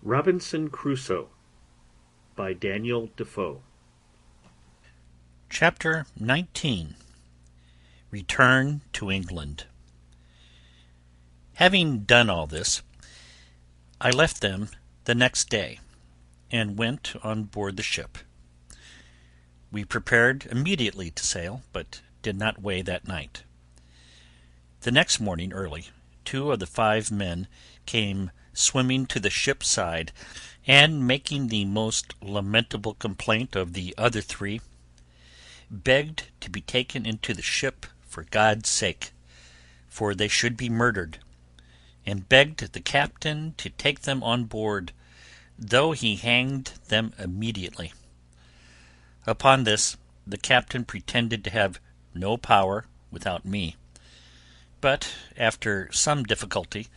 Robinson Crusoe by Daniel Dafoe. Chapter 19. Return to England. Having done all this, I left them the next day, and went on board the ship. We prepared immediately to sail, but did not weigh that night. The next morning early, 2 of the 5 men came swimming to the ship's side, and making the most lamentable complaint of the other 3, begged to be taken into the ship for God's sake, for they should be murdered, and begged the captain to take them on board, though he hanged them immediately. Upon this the captain pretended to have no power without me, but after some difficulty,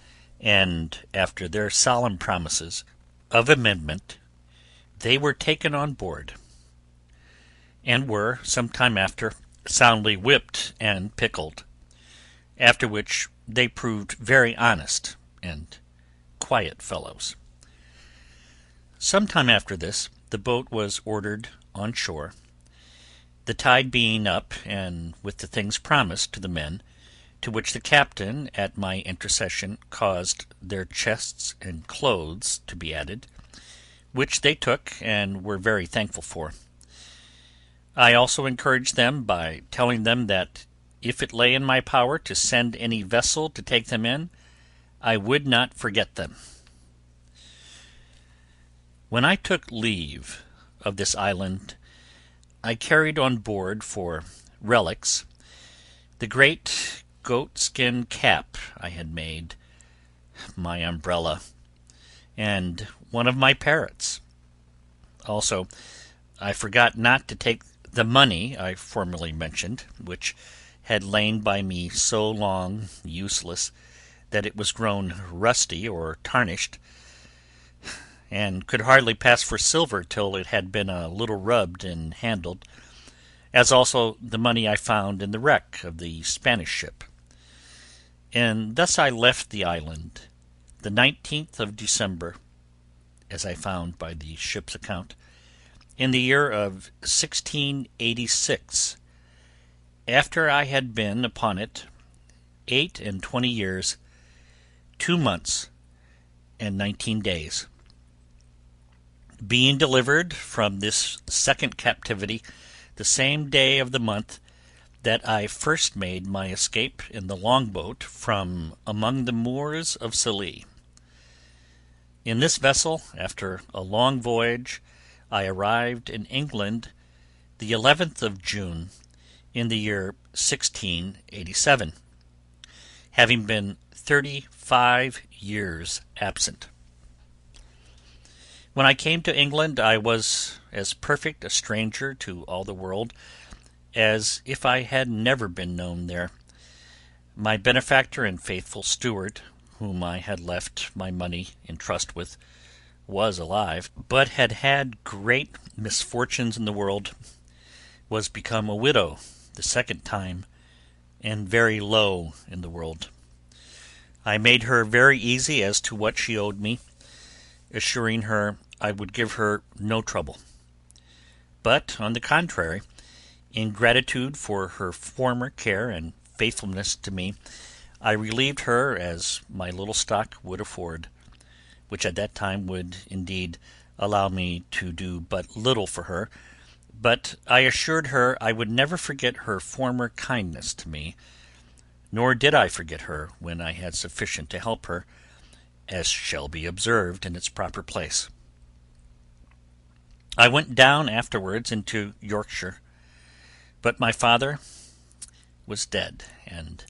and after their solemn promises of amendment, they were taken on board, and were some time after soundly whipped and pickled, after which they proved very honest and quiet fellows. Some time after this the boat was ordered on shore, the tide being up, and with the things promised to the men, to which the captain at my intercession caused their chests and clothes to be added, which they took and were very thankful for. I also encouraged them by telling them that if it lay in my power to send any vessel to take them in, I would not forget them. When I took leave of this island, I carried on board for relics the great goat-skin cap I had made, my umbrella, and one of my parrots. Also, I forgot not to take the money I formerly mentioned, which had lain by me so long useless that it was grown rusty or tarnished, and could hardly pass for silver till it had been a little rubbed and handled, as also the money I found in the wreck of the Spanish ship. And thus I left the island the 19th of December, as I found by the ship's account, in the year of 1686, after I had been upon it 28 years, 2 months, and 19 days, being delivered from this second captivity the same day of the month that I first made my escape in the longboat from among the Moors of Scilly. In this vessel, after a long voyage, I arrived in England the 11th of June in the year 1687, having been 35 years absent. When I came to England I was as perfect a stranger to all the world as if I had never been known there. My benefactor and faithful steward, whom I had left my money in trust with, was alive, but had had great misfortunes in the world, was become a widow the second time, and very low in the world. I made her very easy as to what she owed me, assuring her I would give her no trouble. But, on the contrary, in gratitude for her former care and faithfulness to me, I relieved her as my little stock would afford, which at that time would indeed allow me to do but little for her, but I assured her I would never forget her former kindness to me, nor did I forget her when I had sufficient to help her, as shall be observed in its proper place. I went down afterwards into Yorkshire, but my father was dead, and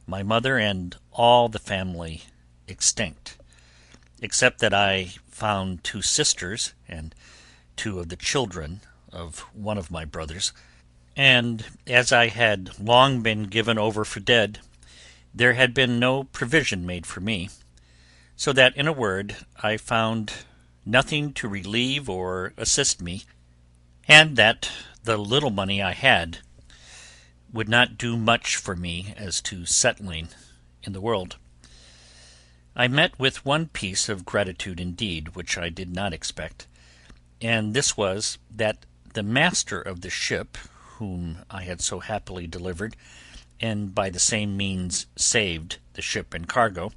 my mother and all the family extinct, except that I found 2 sisters and 2 of the children of one of my brothers, and as I had long been given over for dead, there had been no provision made for me, so that, in a word, I found nothing to relieve or assist me, and that the little money I had would not do much for me as to settling in the world. I met with one piece of gratitude indeed, which I did not expect, and this was, that the master of the ship, whom I had so happily delivered, and by the same means saved the ship and cargo,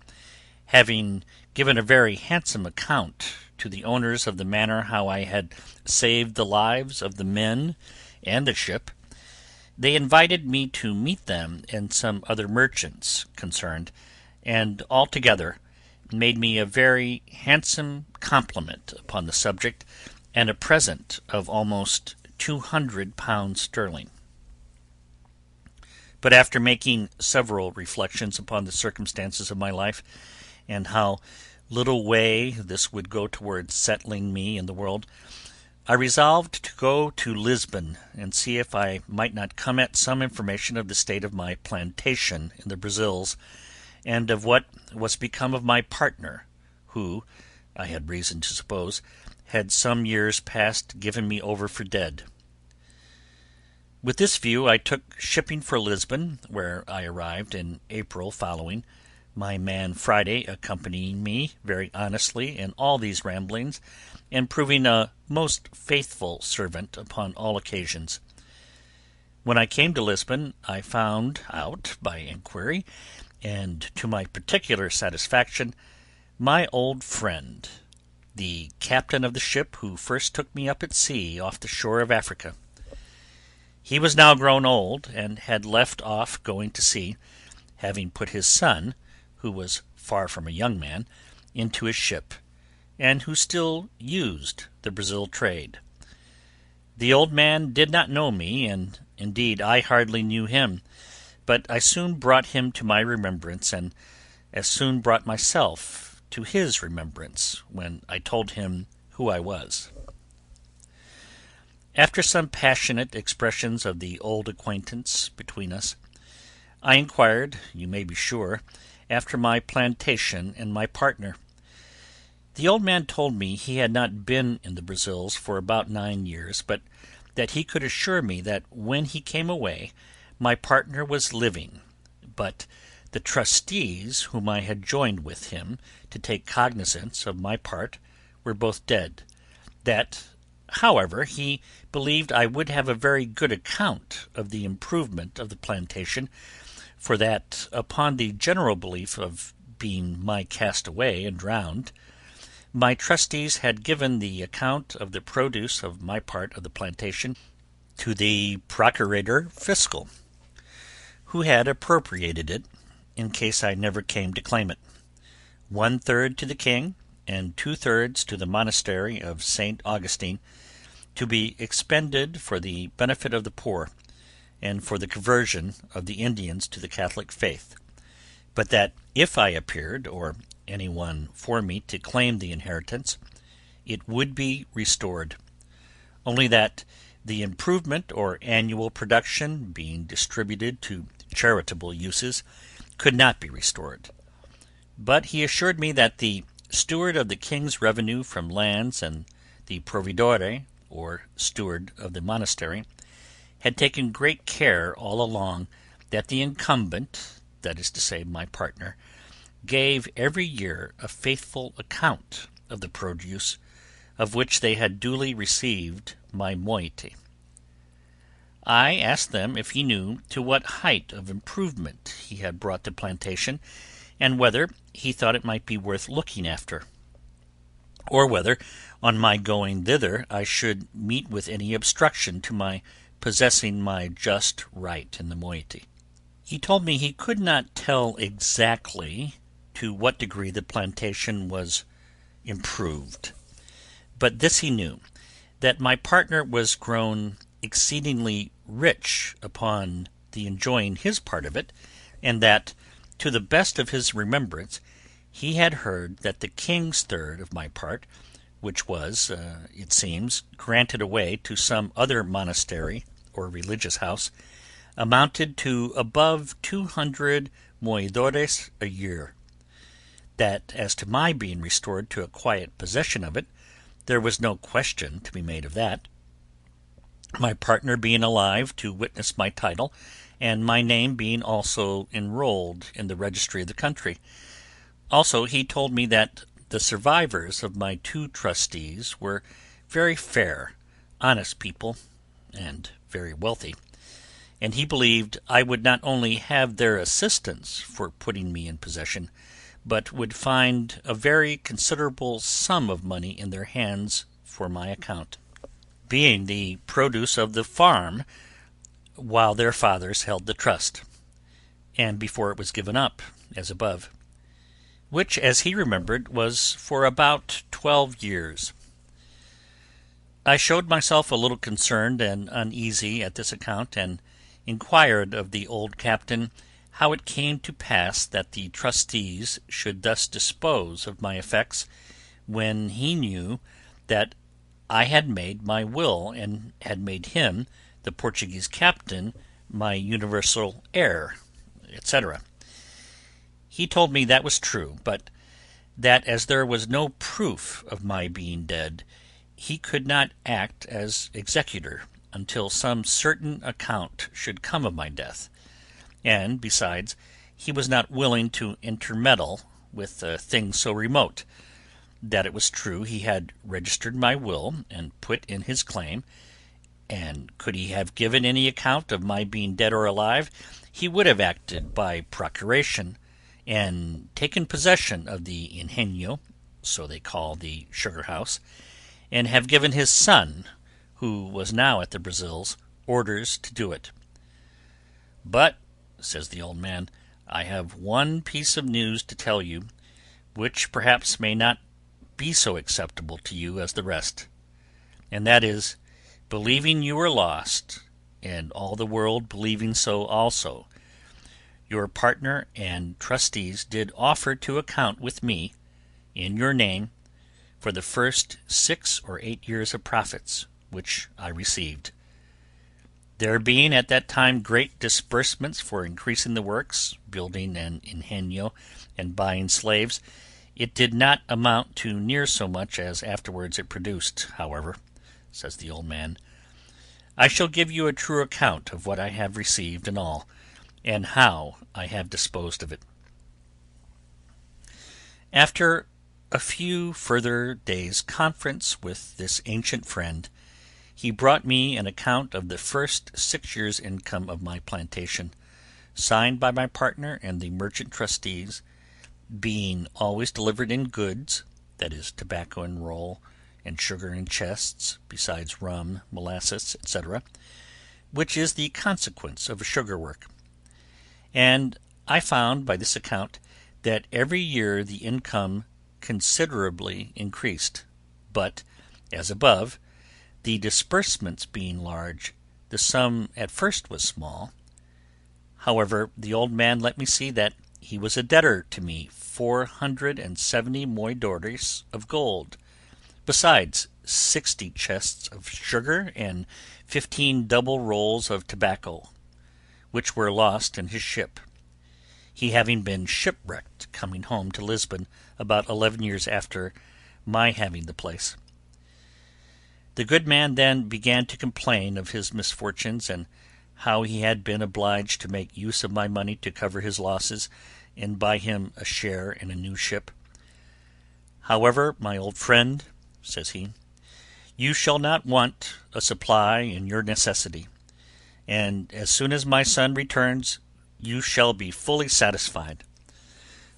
having given a very handsome account to the owners of the manner how I had saved the lives of the men and the ship, they invited me to meet them and some other merchants concerned, and altogether made me a very handsome compliment upon the subject, and a present of almost £200 sterling. But after making several reflections upon the circumstances of my life, and how little way this would go towards settling me in the world, I resolved to go to Lisbon and see if I might not come at some information of the state of my plantation in the Brazils, and of what was become of my partner, who, I had reason to suppose, had some years past given me over for dead. With this view I took shipping for Lisbon, where I arrived in April following, my man Friday accompanying me very honestly in all these ramblings, and proving a most faithful servant upon all occasions. When I came to Lisbon, I found out, by inquiry, and to my particular satisfaction, my old friend, the captain of the ship who first took me up at sea off the shore of Africa. He was now grown old, and had left off going to sea, having put his son, who was far from a young man, into his ship, and who still used the Brazil trade. The old man did not know me, and indeed I hardly knew him, but I soon brought him to my remembrance, and as soon brought myself to his remembrance, when I told him who I was. After some passionate expressions of the old acquaintance between us, I inquired, you may be sure, after my plantation and my partner. The old man told me he had not been in the Brazils for about 9 years, but that he could assure me that when he came away my partner was living, but the trustees whom I had joined with him to take cognizance of my part were both dead, that, however, he believed I would have a very good account of the improvement of the plantation, for that, upon the general belief of being my castaway and drowned, my trustees had given the account of the produce of my part of the plantation to the procurator fiscal, who had appropriated it, in case I never came to claim it, 1/3 to the king, and 2/3 to the monastery of St. Augustine, to be expended for the benefit of the poor, and for the conversion of the Indians to the Catholic faith, but that if I appeared, or any one for me to claim the inheritance, it would be restored, only that the improvement or annual production, being distributed to charitable uses, could not be restored. But he assured me that the steward of the king's revenue from lands and the provedore, or steward of the monastery, had taken great care all along that the incumbent, that is to say my partner, gave every year a faithful account of the produce, of which they had duly received my moiety. I asked them if he knew to what height of improvement he had brought the plantation, and whether he thought it might be worth looking after, or whether on my going thither I should meet with any obstruction to my possessing my just right in the moiety. He told me he could not tell exactly to what degree the plantation was improved, but this he knew, that my partner was grown exceedingly rich upon the enjoying his part of it, and that, to the best of his remembrance, he had heard that the king's third of my part, which was, it seems, granted away to some other monastery or religious house, amounted to above 200 moedores a year; that as to my being restored to a quiet possession of it, there was no question to be made of that, my partner being alive to witness my title, and my name being also enrolled in the registry of the country, Also, he told me that the survivors of my two trustees were very fair, honest people, and very wealthy, and he believed I would not only have their assistance for putting me in possession, but would find a very considerable sum of money in their hands for my account, being the produce of the farm while their fathers held the trust, and before it was given up, as above, which, as he remembered, was for about 12 years. I showed myself a little concerned and uneasy at this account, and inquired of the old captain how it came to pass that the trustees should thus dispose of my effects, when he knew that I had made my will and had made him, the Portuguese captain, my universal heir, etc. He told me that was true, but that as there was no proof of my being dead, he could not act as executor until some certain account should come of my death, and, besides, he was not willing to intermeddle with a thing so remote; that it was true he had registered my will and put in his claim, and could he have given any account of my being dead or alive, he would have acted by procuration, and taken possession of the ingenio, so they call the sugar-house, and have given his son, who was now at the Brazils, orders to do it. "But," says the old man, "I have one piece of news to tell you, which perhaps may not be so acceptable to you as the rest, and that is, believing you were lost, and all the world believing so also, your partner and trustees did offer to account with me, in your name, for the first 6 or 8 years of profits, which I received. There being at that time great disbursements for increasing the works, building an ingenio, and buying slaves, it did not amount to near so much as afterwards it produced. However," says the old man, "I shall give you a true account of what I have received in all, and how I have disposed of it." After a few further days' conference with this ancient friend, he brought me an account of the first 6 years' income of my plantation, signed by my partner and the merchant trustees, being always delivered in goods, that is, tobacco in roll, and sugar in chests, besides rum, molasses, etc., which is the consequence of a sugar work; and I found by this account that every year the income considerably increased, but, as above, the disbursements being large, the sum at first was small. However, the old man let me see that he was a debtor to me 470 moidores of gold, besides 60 chests of sugar and 15 double rolls of tobacco, which were lost in his ship, he having been shipwrecked coming home to Lisbon about 11 years after my having the place. The good man then began to complain of his misfortunes, and how he had been obliged to make use of my money to cover his losses, and buy him a share in a new ship. "However, my old friend," says he, "you shall not want a supply in your necessity, and as soon as my son returns you shall be fully satisfied."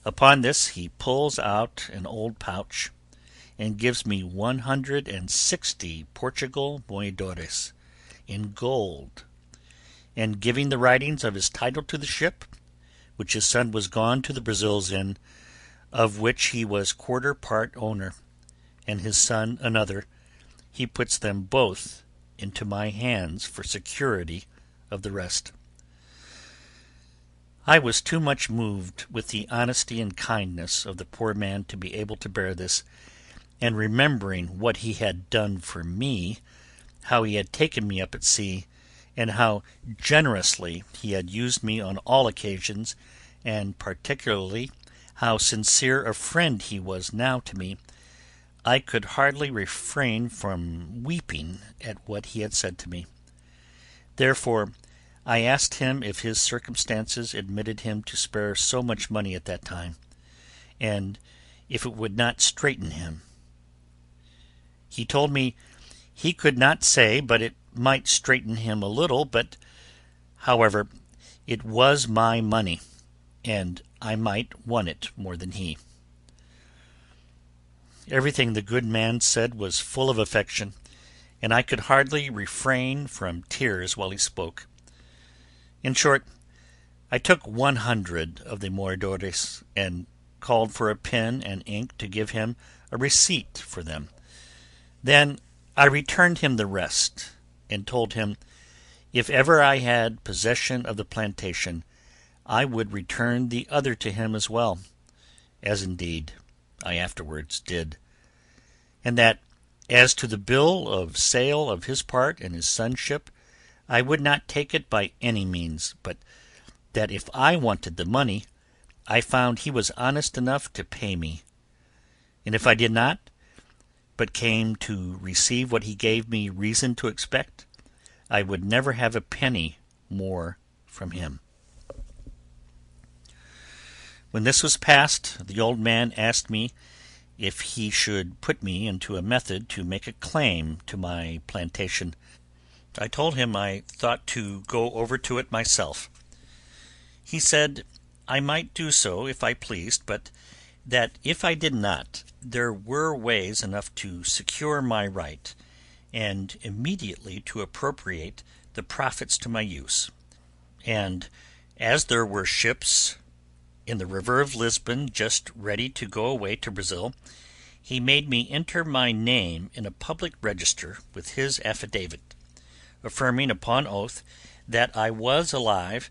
Upon this he pulls out an old pouch, and gives me 160 Portugal moidores in gold, and giving the writings of his title to the ship, which his son was gone to the Brazils in, of which he was quarter part owner, and his son another, he puts them both into my hands for security of the rest. I was too much moved with the honesty and kindness of the poor man to be able to bear this, and remembering what he had done for me, how he had taken me up at sea, and how generously he had used me on all occasions, and particularly how sincere a friend he was now to me, I could hardly refrain from weeping at what he had said to me. Therefore I asked him if his circumstances admitted him to spare so much money at that time, and if it would not straighten him. He told me he could not say but it might straighten him a little, but, however, it was my money, and I might want it more than he. Everything the good man said was full of affection, and I could hardly refrain from tears while he spoke. In short, I took 100 of the moidores, and called for a pen and ink to give him a receipt for them. Then I returned him the rest, and told him if ever I had possession of the plantation, I would return the other to him as well, as indeed I afterwards did, and that as to the bill of sale of his part in his son's ship, I would not take it by any means, but that if I wanted the money, I found he was honest enough to pay me, and if I did not, but came to receive what he gave me reason to expect, I would never have a penny more from him. When this was past, the old man asked me if he should put me into a method to make a claim to my plantation. I told him I thought to go over to it myself. He said I might do so if I pleased, but that if I did not, there were ways enough to secure my right, and immediately to appropriate the profits to my use. And as there were ships in the river of Lisbon just ready to go away to Brazil, he made me enter my name in a public register with his affidavit, affirming upon oath that I was alive,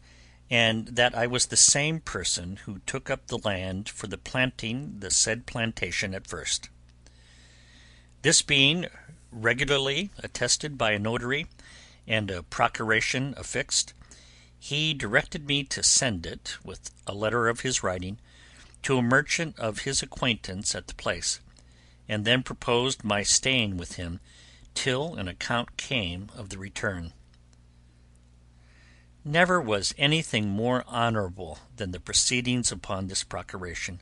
and that I was the same person who took up the land for the planting the said plantation at first. This being regularly attested by a notary, and a procuration affixed, he directed me to send it, with a letter of his writing, to a merchant of his acquaintance at the place, and then proposed my staying with him till an account came of the return. Never was anything more honourable than the proceedings upon this procuration,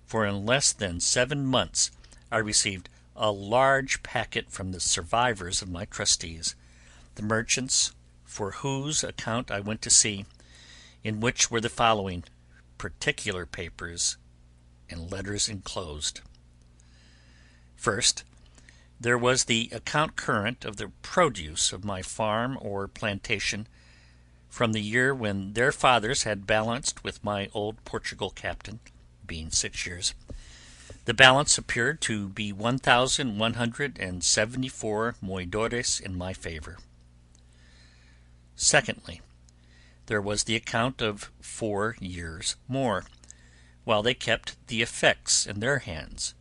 for in less than 7 months I received a large packet from the survivors of my trustees, the merchants for whose account I went to sea, in which were the following particular papers and letters enclosed. First, there was the account current of the produce of my farm or plantation from the year when their fathers had balanced with my old Portugal captain, being 6 years. The balance appeared to be 1,174 moidores in my favour. Secondly, there was the account of 4 years more, while they kept the effects in their hands,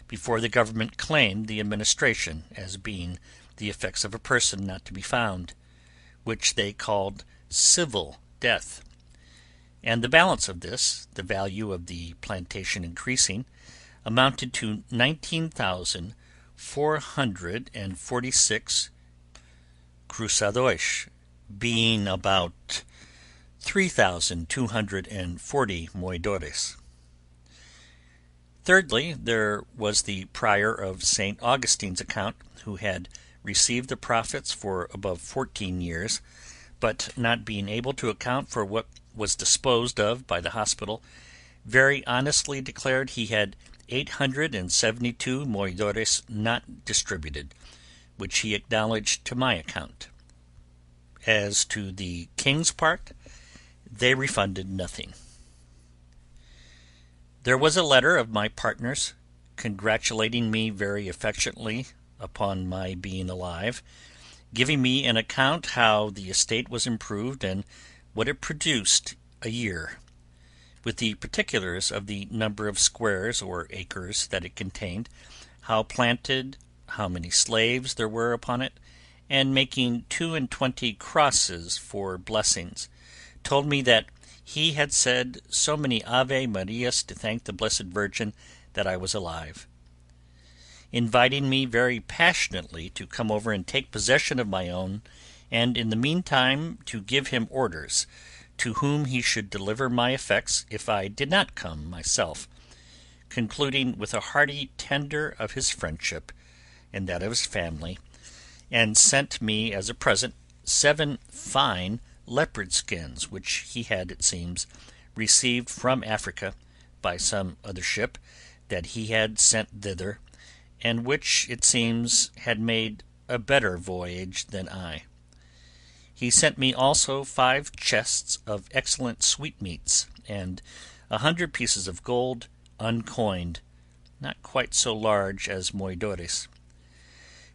before the government claimed the administration as being the effects of a person not to be found, which they called civil death, and the balance of this, the value of the plantation increasing, amounted to 19,446 cruzadois, being about 3,240 moidores. Thirdly, there was the prior of St. Augustine's account, who had received the profits for above 14 years, but not being able to account for what was disposed of by the hospital, very honestly declared he had 872 moidores not distributed, which he acknowledged to my account. As to the king's part, they refunded nothing. There was a letter of my partner's, congratulating me very affectionately upon my being alive, giving me an account how the estate was improved and what it produced a year, with the particulars of the number of squares or acres that it contained, how planted, how many slaves there were upon it, and making 22 crosses for blessings, told me that he had said so many Ave Marias to thank the Blessed Virgin that I was alive, inviting me very passionately to come over and take possession of my own, and in the meantime to give him orders to whom he should deliver my effects if I did not come myself, concluding with a hearty tender of his friendship and that of his family, and sent me as a present 7 fine leopard skins, which he had, it seems, received from Africa by some other ship that he had sent thither, and which, it seems, had made a better voyage than I. He sent me also 5 chests of excellent sweetmeats, and 100 pieces of gold uncoined, not quite so large as moidores.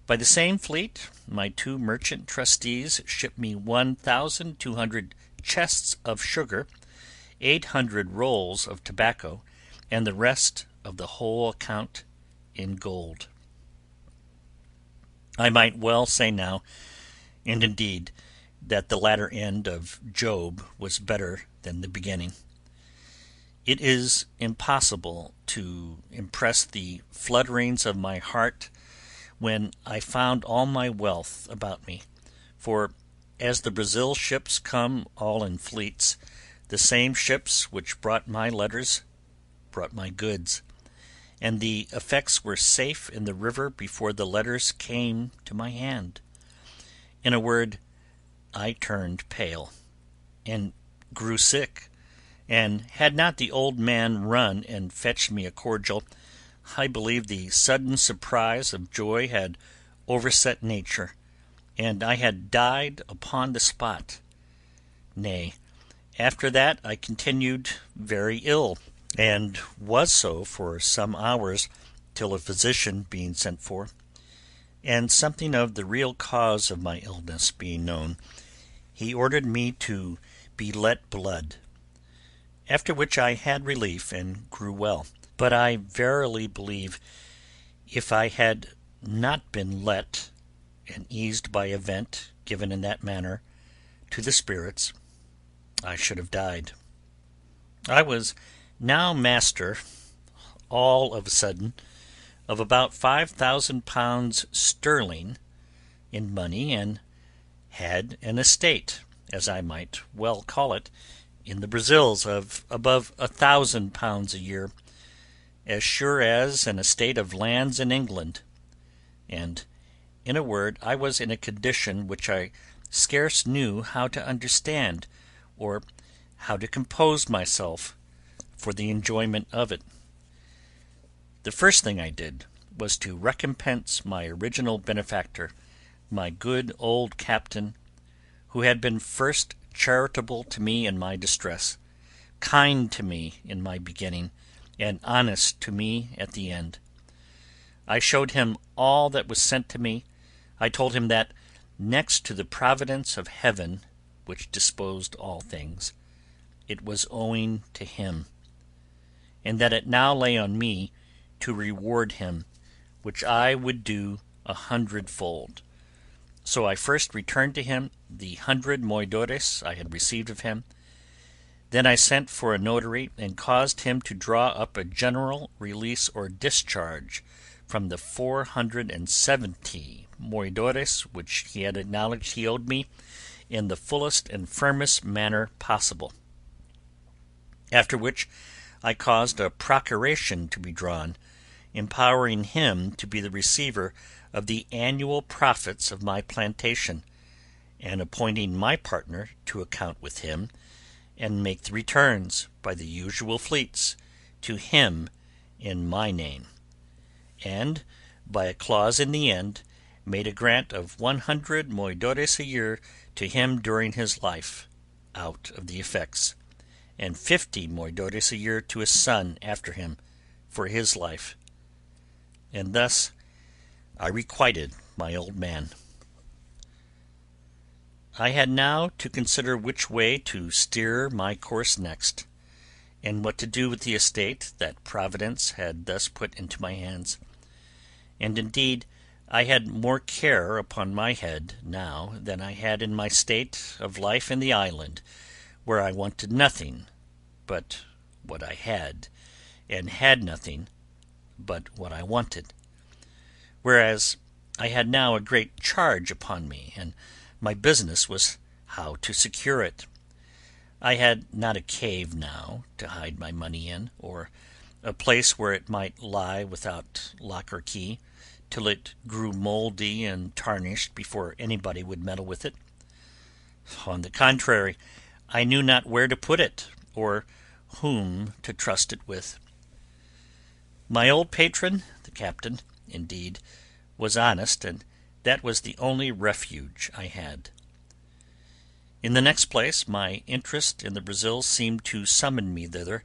By the same fleet, my 2 merchant trustees shipped me 1,200 chests of sugar, 800 rolls of tobacco, and the rest of the whole account in gold. I might well say now, and indeed, that the latter end of Job was better than the beginning. It is impossible to impress the flutterings of my heart when I found all my wealth about me, for as the Brazil ships come all in fleets, the same ships which brought my letters brought my goods, and the effects were safe in the river before the letters came to my hand. In a word, I turned pale, and grew sick, and had not the old man run and fetched me a cordial, I believe the sudden surprise of joy had overset nature, and I had died upon the spot. Nay, after that I continued very ill, and was so for some hours, till a physician being sent for, and something of the real cause of my illness being known, he ordered me to be let blood, after which I had relief and grew well. But I verily believe if I had not been let, and eased by a vent given in that manner to the spirits, I should have died. I was now master, all of a sudden, of about 5,000 pounds sterling in money, and had an estate, as I might well call it, in the Brazils of above 1,000 pounds a year, as sure as an estate of lands in England, and, in a word, I was in a condition which I scarce knew how to understand, or how to compose myself for the enjoyment of it. The first thing I did was to recompense my original benefactor, my good old captain, who had been first charitable to me in my distress, kind to me in my beginning, and honest to me at the end. I showed him all that was sent to me. I told him that, next to the providence of heaven, which disposed all things, it was owing to him, and that it now lay on me to reward him, which I would do 100-fold. So I first returned to him the 100 moidores I had received of him. Then I sent for a notary, and caused him to draw up a general release or discharge from the 470 moidores which he had acknowledged he owed me, in the fullest and firmest manner possible. After which I caused a procuration to be drawn, empowering him to be the receiver of the annual profits of my plantation, and appointing my partner to account with him, and make the returns, by the usual fleets, to him in my name, and, by a clause in the end, made a grant of 100 moidores a year to him during his life, out of the effects, and 50 moidores a year to his son after him, for his life. And thus I requited my old man. I had now to consider which way to steer my course next, and what to do with the estate that Providence had thus put into my hands. And indeed I had more care upon my head now than I had in my state of life in the island, where I wanted nothing but what I had, and had nothing but what I wanted. Whereas I had now a great charge upon me, and my business was how to secure it. I had not a cave now to hide my money in, or a place where it might lie without lock or key, till it grew mouldy and tarnished before anybody would meddle with it. On the contrary, I knew not where to put it, or whom to trust it with. My old patron, the captain, indeed, was honest, and that was the only refuge I had. In the next place, my interest in the Brazils seemed to summon me thither,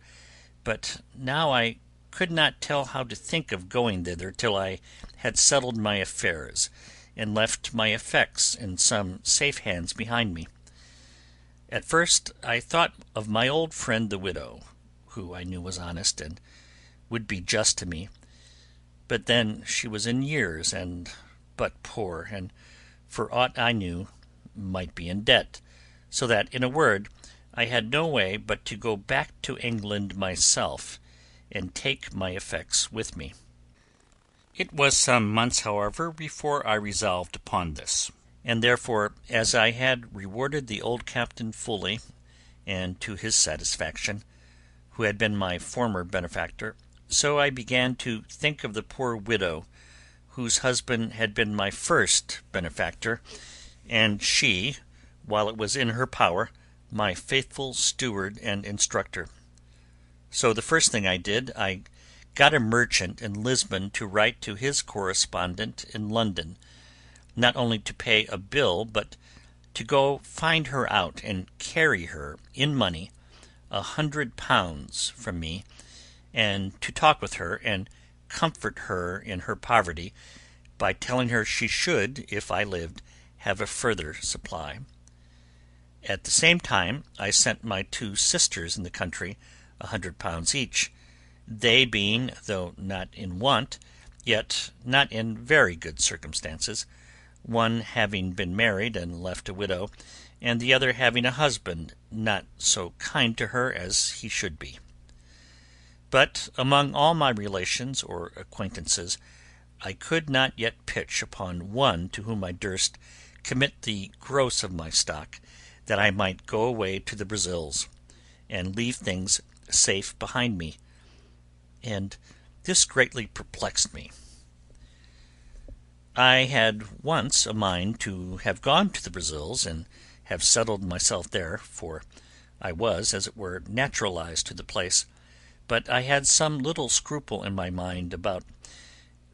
but now I could not tell how to think of going thither till I had settled my affairs, and left my effects in some safe hands behind me. At first I thought of my old friend the widow, who I knew was honest, and would be just to me, but then she was in years and but poor, and for aught I knew might be in debt, so that, in a word, I had no way but to go back to England myself, and take my effects with me. It was some months, however, before I resolved upon this, and therefore, as I had rewarded the old captain fully, and to his satisfaction, who had been my former benefactor, so I began to think of the poor widow, whose husband had been my first benefactor, and she, while it was in her power, my faithful steward and instructor. So the first thing I did, I got a merchant in Lisbon to write to his correspondent in London, not only to pay a bill, but to go find her out and carry her in money £100 from me, and to talk with her and comfort her in her poverty by telling her she should, if I lived, have a further supply. At the same time I sent my 2 sisters in the country £100 each, they being, though not in want, yet not in very good circumstances, one having been married and left a widow, and the other having a husband not so kind to her as he should be. But among all my relations or acquaintances, I could not yet pitch upon one to whom I durst commit the gross of my stock, that I might go away to the Brazils, and leave things safe behind me, and this greatly perplexed me. I had once a mind to have gone to the Brazils, and have settled myself there, for I was, as it were, naturalized to the place, but I had some little scruple in my mind about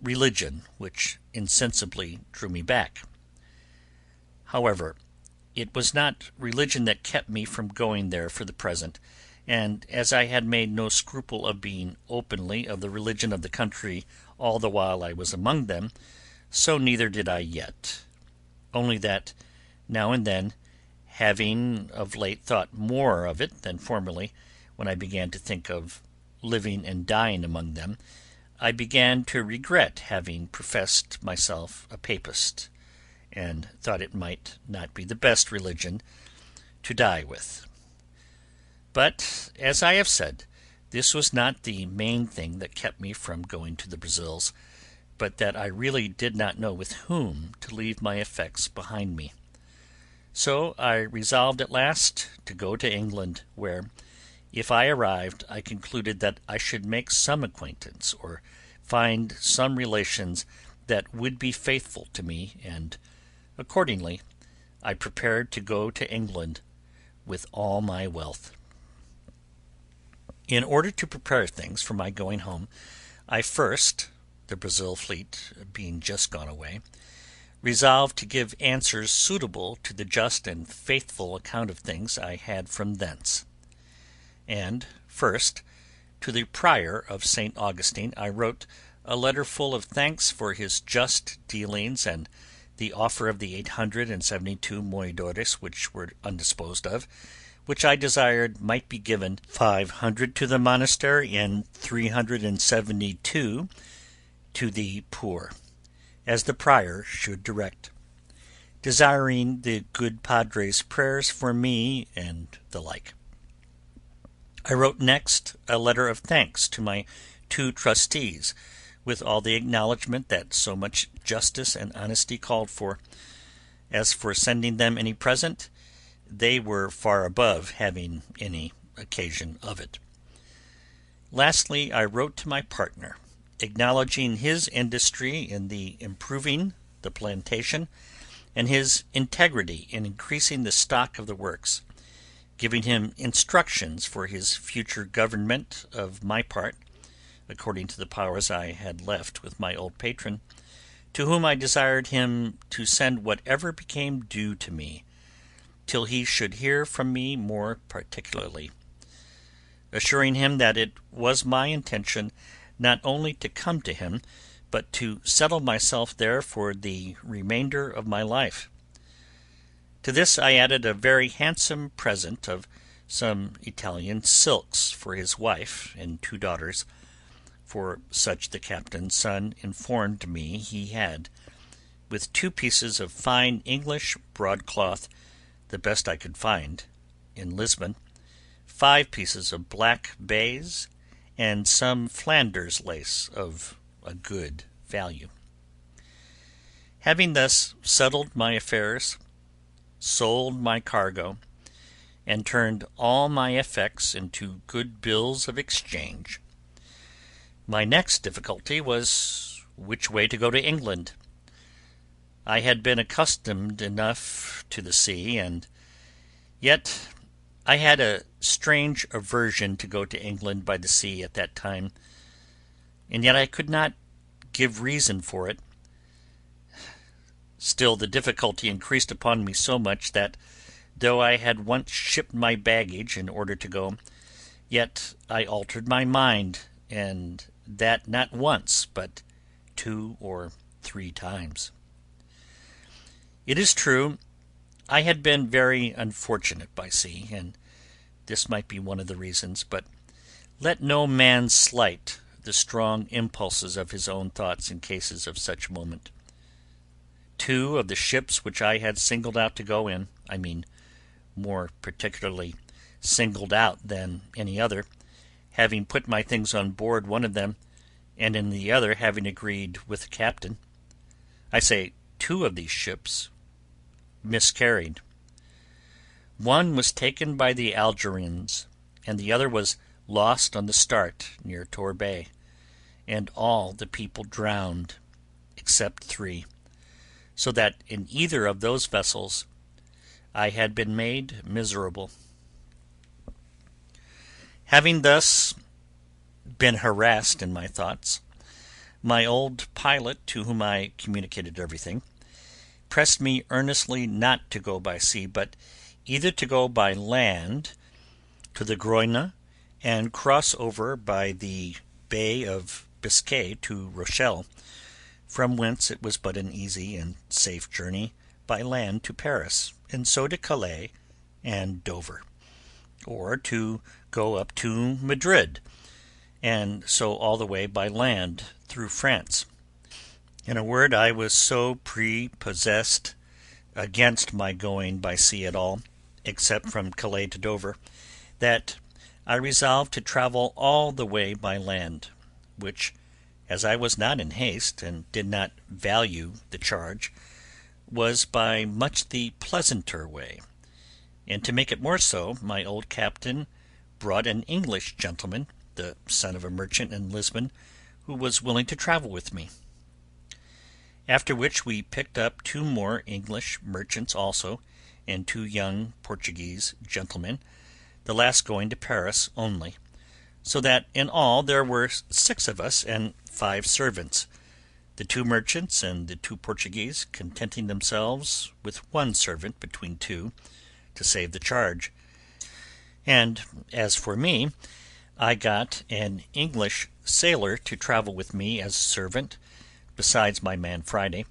religion, which insensibly drew me back. However, it was not religion that kept me from going there for the present, and as I had made no scruple of being openly of the religion of the country all the while I was among them, so neither did I yet, only that, now and then, having of late thought more of it than formerly, when I began to think of living and dying among them, I began to regret having professed myself a papist, and thought it might not be the best religion to die with. But, as I have said, this was not the main thing that kept me from going to the Brazils, but that I really did not know with whom to leave my effects behind me. So I resolved at last to go to England, where, if I arrived, I concluded that I should make some acquaintance, or find some relations that would be faithful to me, and accordingly I prepared to go to England with all my wealth. In order to prepare things for my going home, I first, the Brazil fleet being just gone away, resolved to give answers suitable to the just and faithful account of things I had from thence. And, first, to the prior of St. Augustine I wrote a letter full of thanks for his just dealings, and the offer of the 872 moidores which were undisposed of, which I desired might be given 500 to the monastery and 372 to the poor, as the prior should direct, desiring the good padre's prayers for me, and the like. I wrote next a letter of thanks to my 2 trustees, with all the acknowledgment that so much justice and honesty called for. As for sending them any present, they were far above having any occasion of it. Lastly, I wrote to my partner, acknowledging his industry in the improving the plantation, and his integrity in increasing the stock of the works, giving him instructions for his future government of my part, according to the powers I had left with my old patron, to whom I desired him to send whatever became due to me, till he should hear from me more particularly, assuring him that it was my intention not only to come to him, but to settle myself there for the remainder of my life. To this I added a very handsome present of some Italian silks for his wife and 2 daughters, for such the captain's son informed me he had, with 2 pieces of fine English broadcloth, the best I could find in Lisbon, 5 pieces of black baize, and some Flanders lace of a good value. Having thus settled my affairs, sold my cargo, and turned all my effects into good bills of exchange, my next difficulty was which way to go to England. I had been accustomed enough to the sea, and yet I had a strange aversion to go to England by the sea at that time, and yet I could not give reason for it. Still the difficulty increased upon me so much that, though I had once shipped my baggage in order to go, yet I altered my mind, and that not once, but 2 or 3 times. It is true, I had been very unfortunate by sea, and this might be one of the reasons, but let no man slight the strong impulses of his own thoughts in cases of such moment. 2 of the ships which I had singled out to go in, I mean, more particularly singled out than any other, having put my things on board one of them, and in the other having agreed with the captain, I say 2 of these ships miscarried. One was taken by the Algerines, and the other was lost on the start near Torbay, and all the people drowned, except 3, so that in either of those vessels I had been made miserable. Having thus been harassed in my thoughts, my old pilot, to whom I communicated everything, pressed me earnestly not to go by sea, but either to go by land to the Groine, and cross over by the Bay of Biscay to Rochelle, from whence it was but an easy and safe journey by land to Paris, and so to Calais and Dover, or to go up to Madrid, and so all the way by land through France. In a word, I was so prepossessed against my going by sea at all, except from Calais to Dover, that I resolved to travel all the way by land, which, as I was not in haste, and did not value the charge, was by much the pleasanter way; and to make it more so, my old captain brought an English gentleman, the son of a merchant in Lisbon, who was willing to travel with me. After which we picked up 2 more English merchants also, and 2 young Portuguese gentlemen, the last going to Paris only, so that in all there were 6 of us and 5 servants, the 2 merchants and the 2 Portuguese contenting themselves with 1 servant between 2, to save the charge. And as for me, I got an English sailor to travel with me as servant, besides my man Friday,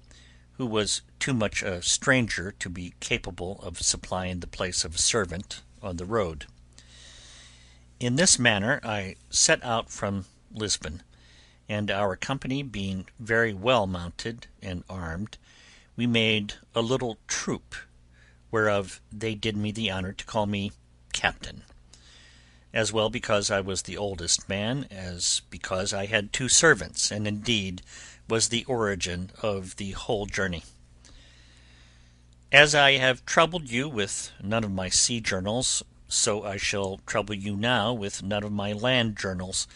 who was too much a stranger to be capable of supplying the place of a servant on the road. In this manner I set out from Lisbon, and our company being very well mounted and armed, we made a little troop, whereof they did me the honour to call me captain, as well because I was the oldest man as because I had 2 servants, and indeed was the origin of the whole journey. As I have troubled you with none of my sea journals, so I shall trouble you now with none of my land journals,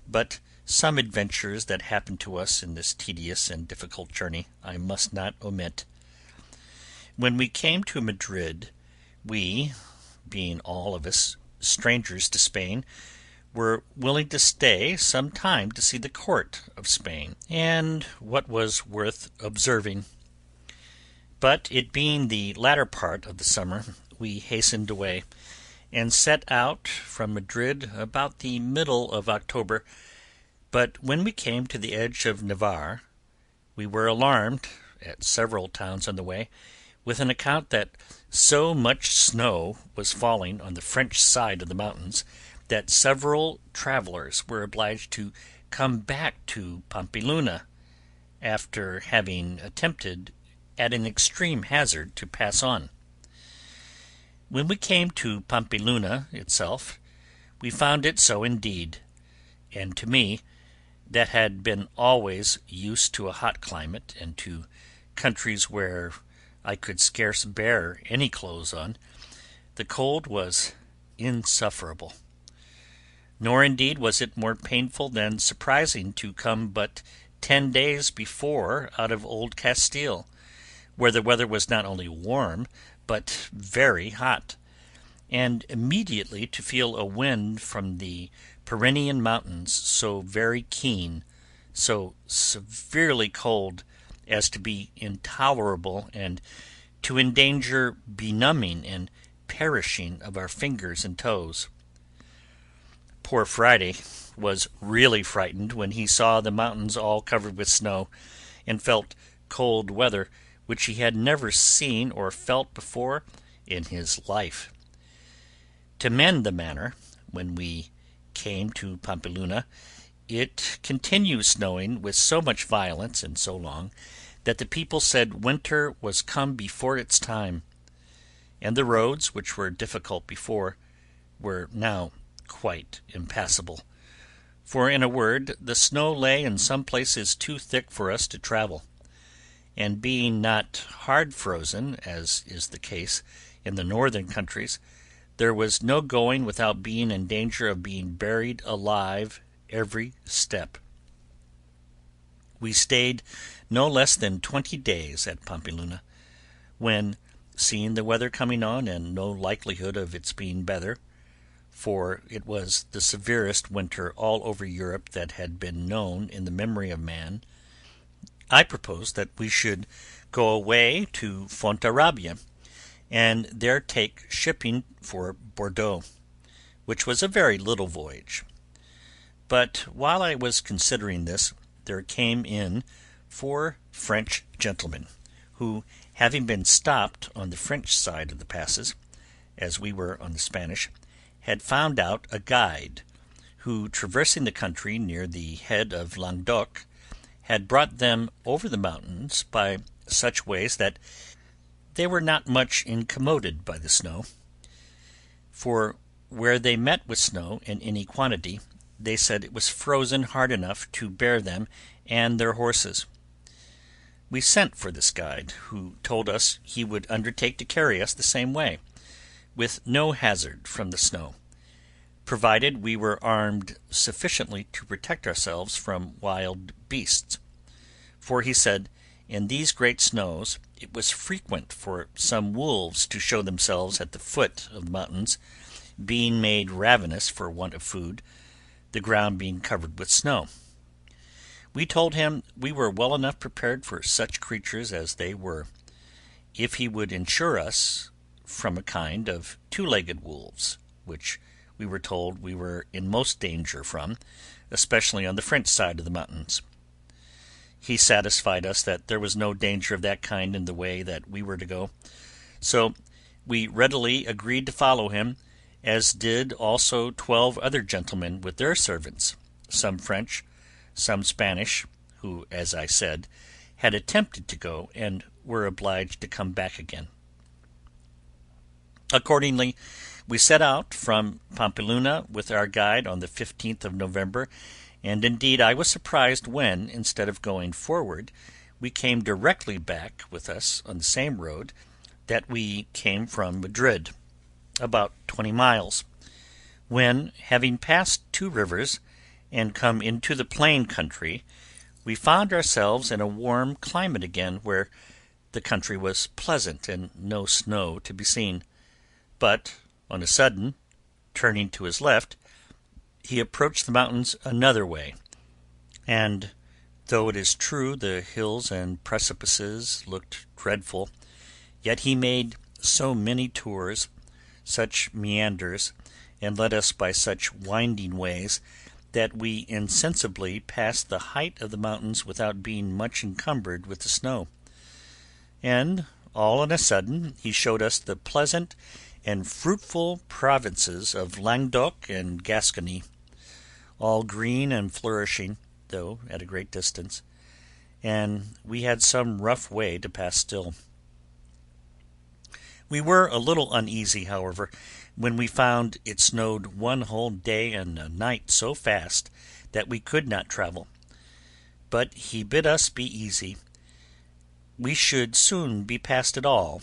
but some adventures that happened to us in this tedious and difficult journey I must not omit. When we came to Madrid, we, being all of us strangers to Spain, were willing to stay some time to see the court of Spain, and what was worth observing. But it being the latter part of the summer, we hastened away, and set out from Madrid about the middle of October. But when we came to the edge of Navarre, we were alarmed, at several towns on the way, with an account that so much snow was falling on the French side of the mountains that several travellers were obliged to come back to Pampeluna, after having attempted at an extreme hazard to pass on. When we came to Pampeluna itself, we found it so indeed, and to me, that had been always used to a hot climate and to countries where I could scarce bear any clothes on, the cold was insufferable. Nor indeed was it more painful than surprising to come but 10 days before out of Old Castile, where the weather was not only warm but very hot, and immediately to feel a wind from the Pyrenean mountains so very keen, so severely cold, as to be intolerable and to endanger benumbing and perishing of our fingers and toes. Poor Friday was really frightened when he saw the mountains all covered with snow, and felt cold weather which he had never seen or felt before in his life. To mend the matter, when we came to Pampeluna, it continued snowing with so much violence and so long, that the people said winter was come before its time, and the roads, which were difficult before, were now quite impassable. For in a word, the snow lay in some places too thick for us to travel, and being not hard frozen, as is the case in the northern countries, there was no going without being in danger of being buried alive every step. We stayed no less than 20 days at Pampeluna, when, seeing the weather coming on and no likelihood of its being better, for it was the severest winter all over Europe that had been known in the memory of man, I proposed that we should go away to Fontarabia, and there take shipping for Bordeaux, which was a very little voyage. But while I was considering this, there came in 4 French gentlemen, who, having been stopped on the French side of the passes, as we were on the Spanish, had found out a guide, who, traversing the country near the head of Languedoc, had brought them over the mountains by such ways that they were not much incommoded by the snow, for where they met with snow in any quantity, they said it was frozen hard enough to bear them and their horses. We sent for this guide, who told us he would undertake to carry us the same way, with no hazard from the snow, provided we were armed sufficiently to protect ourselves from wild beasts. For he said, in these great snows it was frequent for some wolves to show themselves at the foot of the mountains, being made ravenous for want of food, the ground being covered with snow. We told him we were well enough prepared for such creatures as they were, if he would insure us from a kind of 2-legged wolves, which we were told we were in most danger from, especially on the French side of the mountains. He satisfied us that there was no danger of that kind in the way that we were to go, so we readily agreed to follow him, as did also 12 other gentlemen with their servants, some French, some Spanish, who, as I said, had attempted to go and were obliged to come back again. Accordingly, we set out from Pampeluna with our guide on the 15th of November, and indeed I was surprised when, instead of going forward, we came directly back with us on the same road that we came from Madrid, about 20 miles, when, having passed 2 rivers, and come into the plain country, we found ourselves in a warm climate again, where the country was pleasant and no snow to be seen. But on a sudden, turning to his left, he approached the mountains another way, and though it is true the hills and precipices looked dreadful, yet he made so many tours, such meanders, and led us by such winding ways, that we insensibly passed the height of the mountains without being much encumbered with the snow. And all on a sudden he showed us the pleasant and fruitful provinces of Languedoc and Gascony, all green and flourishing, though at a great distance, and we had some rough way to pass still. We were a little uneasy, however, when we found it snowed one whole day and a night so fast that we could not travel. But he bid us be easy. We should soon be past it all.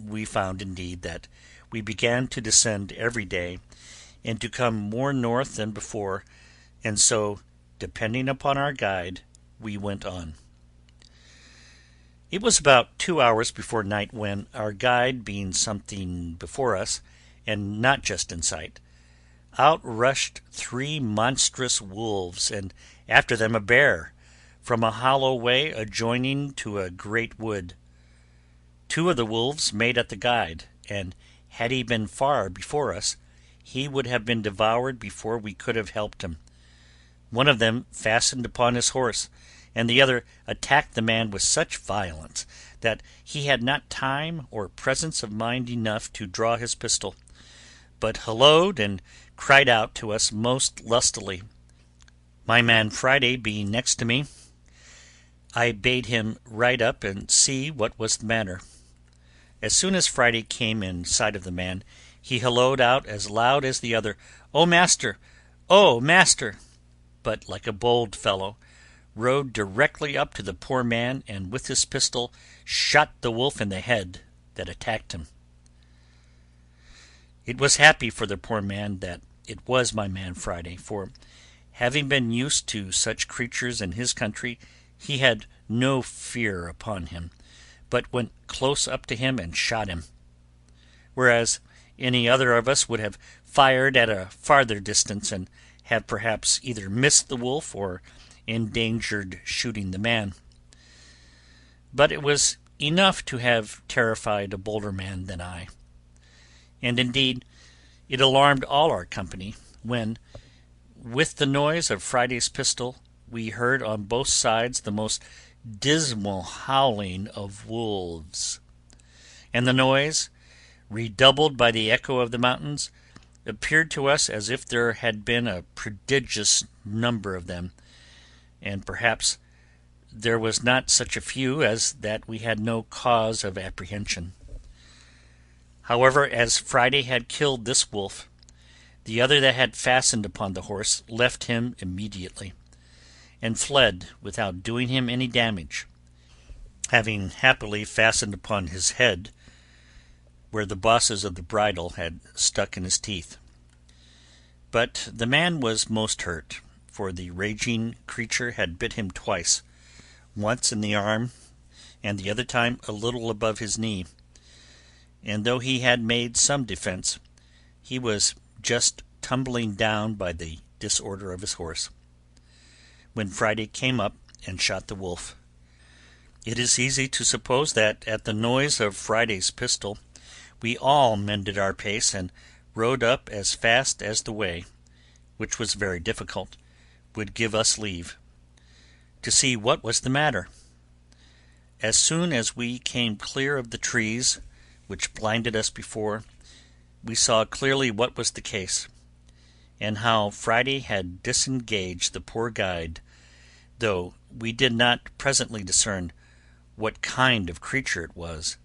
We found, indeed, that we began to descend every day, and to come more north than before, and so, depending upon our guide, we went on. It was about 2 hours before night when, our guide being something before us, and not just in sight, out rushed 3 monstrous wolves, and after them a bear, from a hollow way adjoining to a great wood. 2 of the wolves made at the guide, and had he been far before us, he would have been devoured before we could have helped him. One of them fastened upon his horse, and the other attacked the man with such violence that he had not time or presence of mind enough to draw his pistol, but hallooed and cried out to us most lustily. My man Friday being next to me, I bade him ride up and see what was the matter. As soon as Friday came in sight of the man, he hallooed out as loud as the other, "O master! O master!" but, like a bold fellow, rode directly up to the poor man, and with his pistol shot the wolf in the head that attacked him. It was happy for the poor man that it was my man Friday, for, having been used to such creatures in his country, he had no fear upon him, but went close up to him and shot him, whereas any other of us would have fired at a farther distance, and have perhaps either missed the wolf or endangered shooting the man. But it was enough to have terrified a bolder man than I. And indeed it alarmed all our company, when, with the noise of Friday's pistol, we heard on both sides the most dismal howling of wolves, and the noise, redoubled by the echo of the mountains, appeared to us as if there had been a prodigious number of them, and perhaps there was not such a few as that we had no cause of apprehension. However, as Friday had killed this wolf, the other that had fastened upon the horse left him immediately, and fled without doing him any damage, having happily fastened upon his head, where the bosses of the bridle had stuck in his teeth. But the man was most hurt, for the raging creature had bit him twice, once in the arm, and the other time a little above his knee, and though he had made some defence, he was just tumbling down by the disorder of his horse, when Friday came up and shot the wolf. It is easy to suppose that at the noise of Friday's pistol we all mended our pace and rode up as fast as the way, which was very difficult, would give us leave, to see what was the matter. As soon as we came clear of the trees which blinded us before, we saw clearly what was the case, and how Friday had disengaged the poor guide, though we did not presently discern what kind of creature it was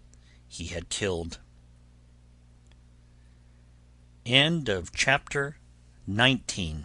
he had killed. Chapter 19.